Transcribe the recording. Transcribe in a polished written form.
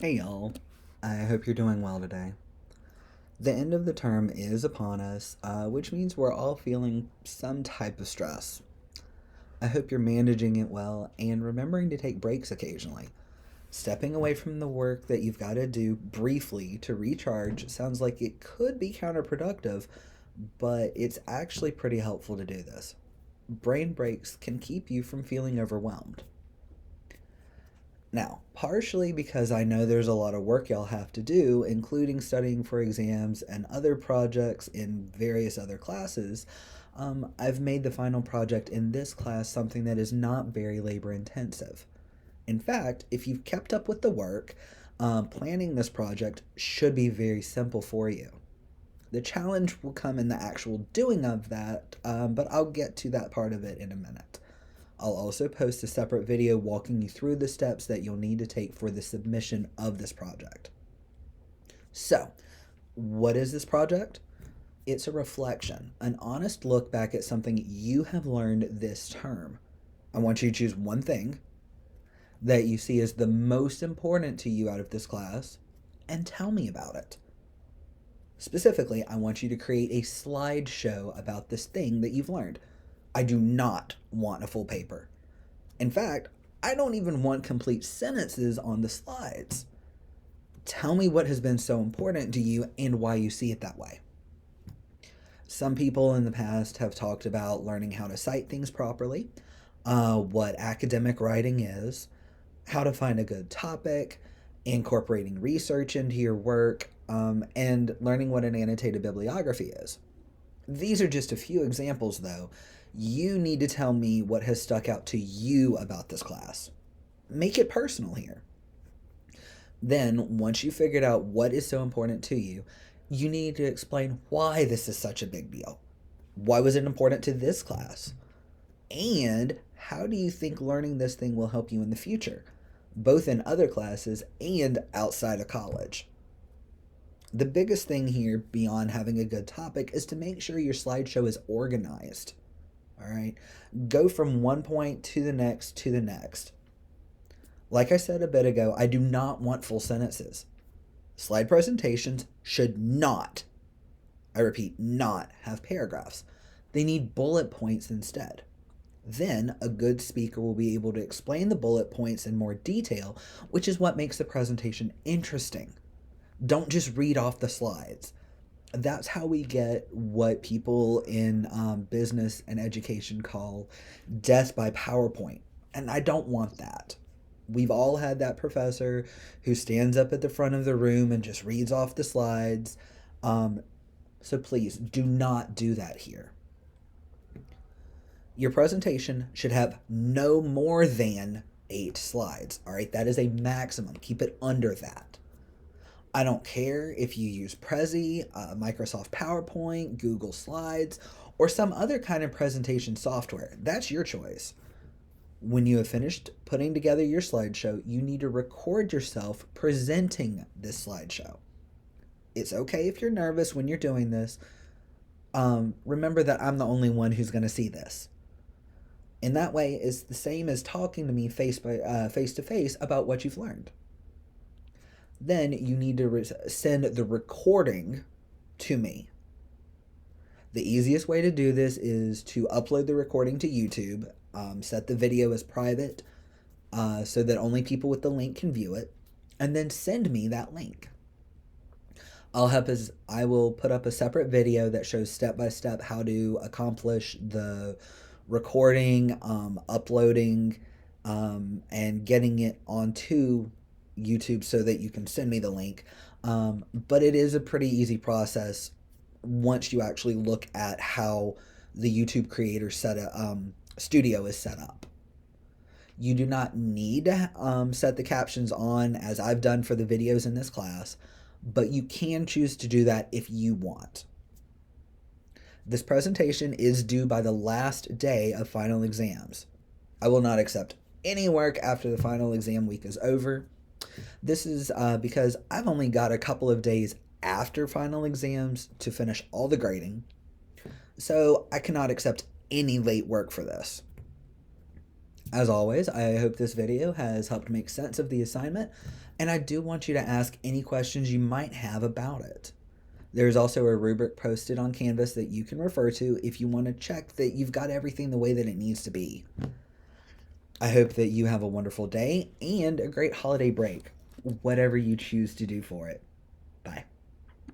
Hey y'all, I hope you're doing well today. The end of the term is upon us, which means we're all feeling some type of stress. I hope you're managing it well and remembering to take breaks occasionally. Stepping away from the work that you've got to do briefly to recharge sounds like it could be counterproductive, but it's actually pretty helpful to do this. Brain breaks can keep you from feeling overwhelmed. Now, partially because I know there's a lot of work y'all have to do, including studying for exams and other projects in various other classes, I've made the final project in this class something that is not very labor intensive. In fact, if you've kept up with the work, planning this project should be very simple for you. The challenge will come in the actual doing of that, but I'll get to that part of it in a minute. I'll also post a separate video walking you through the steps that you'll need to take for the submission of this project. So, what is this project? It's a reflection, an honest look back at something you have learned this term. I want you to choose one thing that you see as the most important to you out of this class and tell me about it. Specifically, I want you to create a slideshow about this thing that you've learned. I do not want a full paper. In fact, I don't even want complete sentences on the slides. Tell me what has been so important to you and why you see it that way. Some people in the past have talked about learning how to cite things properly, what academic writing is, how to find a good topic, incorporating research into your work, and learning what an annotated bibliography is. These are just a few examples, though. You need to tell me what has stuck out to you about this class. Make it personal here. Then, once you figured out what is so important to you, you need to explain why this is such a big deal. Why was it important to this class? And how do you think learning this thing will help you in the future, both in other classes and outside of college? The biggest thing here, beyond having a good topic, is to make sure your slideshow is organized. All right? Go from one point to the next to the next. Like I said a bit ago, I do not want full sentences. Slide presentations should not, I repeat, not have paragraphs. They need bullet points instead. Then a good speaker will be able to explain the bullet points in more detail, which is what makes the presentation interesting. Don't just read off the slides. That's how we get what people in business and education call death by PowerPoint. And I don't want that. We've all had that professor who stands up at the front of the room and just reads off the slides. So please do not do that here. Your presentation should have no more than 8 slides. All right, that is a maximum. Keep it under that. I don't care if you use Prezi, Microsoft PowerPoint, Google Slides, or some other kind of presentation software. That's your choice. When you have finished putting together your slideshow, you need to record yourself presenting this slideshow. It's okay if you're nervous when you're doing this. Remember that I'm the only one who's going to see this. In that way, it's the same as talking to me face to face about what you've learned. Then you need to send the recording to me. The easiest way to do this is to upload the recording to YouTube, set the video as private so that only people with the link can view it, and then send me that link. I will put up a separate video that shows step by step how to accomplish the recording, uploading, and getting it onto YouTube so that you can send me the link. But it is a pretty easy process once you actually look at how the YouTube creator studio is set up. You do not need to set the captions on as I've done for the videos in this class, but you can choose to do that if you want. This presentation is due by the last day of final exams. I will not accept any work after the final exam week is over. This is because I've only got a couple of days after final exams to finish all the grading, so I cannot accept any late work for this. As always, I hope this video has helped make sense of the assignment, And I do want you to ask any questions you might have about it. There's also a rubric posted on Canvas that you can refer to if you want to check that you've got everything the way that it needs to be. I hope that you have a wonderful day and a great holiday break, whatever you choose to do for it.